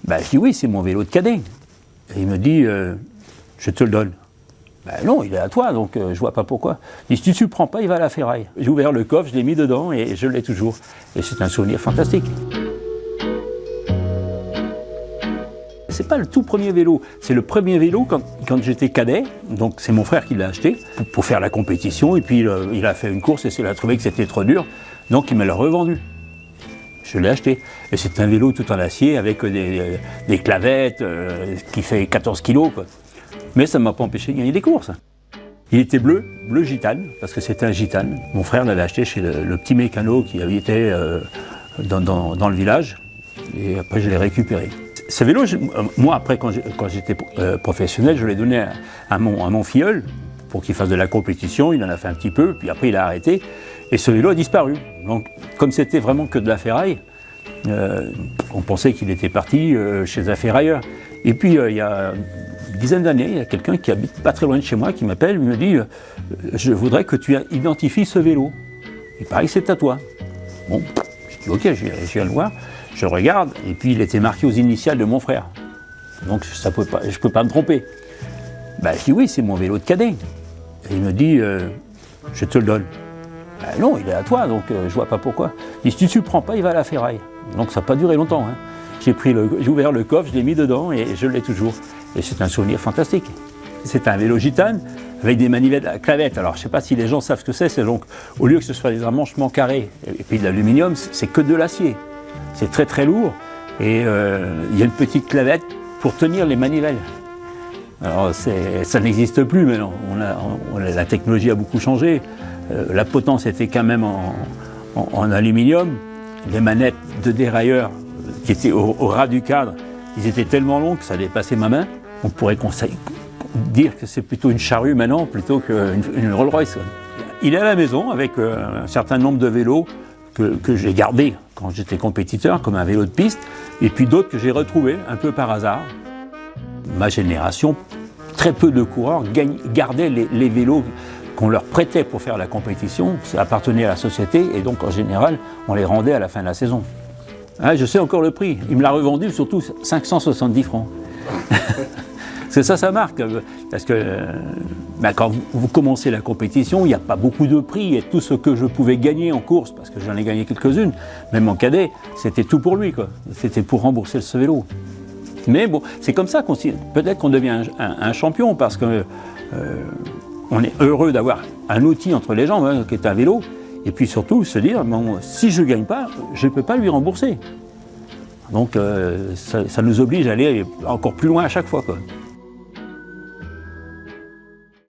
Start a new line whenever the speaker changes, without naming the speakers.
Je dis oui, c'est mon vélo de cadet. Et il me dit, je te le donne. Non, il est à toi, donc je vois pas pourquoi. Il dit, si tu le prends pas, il va à la ferraille. J'ai ouvert le coffre, je l'ai mis dedans et je l'ai toujours. Et c'est un souvenir fantastique. C'est pas le tout premier vélo, c'est le premier vélo quand j'étais cadet, donc c'est mon frère qui l'a acheté pour faire la compétition, et puis il a fait une course et il a trouvé que c'était trop dur, donc il me l'a revendu. Je l'ai acheté, et c'est un vélo tout en acier avec des clavettes qui fait 14 kilos, quoi. Mais ça ne m'a pas empêché de gagner des courses. Il était bleu gitane, parce que c'était un gitane. Mon frère l'avait acheté chez le petit mécano qui habitait dans le village, et après je l'ai récupéré. Ce vélo, moi après quand j'étais professionnel, je l'ai donné à mon filleul pour qu'il fasse de la compétition, il en a fait un petit peu, puis après il a arrêté, et ce vélo a disparu. Donc comme c'était vraiment que de la ferraille, on pensait qu'il était parti chez un ferrailleur. Et puis il y a une dizaine d'années, il y a quelqu'un qui habite pas très loin de chez moi qui m'appelle, il me dit je voudrais que tu identifies ce vélo. Il paraît que c'est à toi. Bon, je dis ok, je viens le voir. Je regarde, et puis il était marqué aux initiales de mon frère. Donc je ne peux pas me tromper. Je dis oui, c'est mon vélo de cadet. Et il me dit, je te le donne. Non, il est à toi, donc je vois pas pourquoi. Il dit, si tu ne le prends pas, il va à la ferraille. Donc ça n'a pas duré longtemps. Hein. J'ai ouvert le coffre, je l'ai mis dedans et je l'ai toujours. Et c'est un souvenir fantastique. C'est un vélo gitane avec des manivelles à clavettes. Alors je ne sais pas si les gens savent ce que c'est donc au lieu que ce soit des emmanchements carrés et puis de l'aluminium, c'est que de l'acier. C'est très très lourd et il y a une petite clavette pour tenir les manivelles. Alors ça n'existe plus maintenant, la technologie a beaucoup changé. La potence était quand même en aluminium. Les manettes de dérailleur qui étaient au ras du cadre, ils étaient tellement longs que ça dépassait ma main. On pourrait dire que c'est plutôt une charrue maintenant plutôt qu'une Rolls-Royce. Il est à la maison avec un certain nombre de vélos que j'ai gardé quand j'étais compétiteur, comme un vélo de piste, et puis d'autres que j'ai retrouvés un peu par hasard. Ma génération, très peu de coureurs gardaient les vélos qu'on leur prêtait pour faire la compétition, ça appartenait à la société, et donc en général, on les rendait à la fin de la saison. Je sais encore le prix, il me l'a revendu surtout 570 francs. Parce que ça marque, parce que quand vous commencez la compétition, il n'y a pas beaucoup de prix, et tout ce que je pouvais gagner en course, parce que j'en ai gagné quelques-unes, même en cadet, c'était tout pour lui, quoi. C'était pour rembourser ce vélo. Mais bon, c'est comme ça peut-être qu'on devient un champion, parce que on est heureux d'avoir un outil entre les jambes, qui est un vélo, et puis surtout se dire, si je ne gagne pas, je ne peux pas lui rembourser. Donc ça nous oblige à aller encore plus loin à chaque fois, quoi.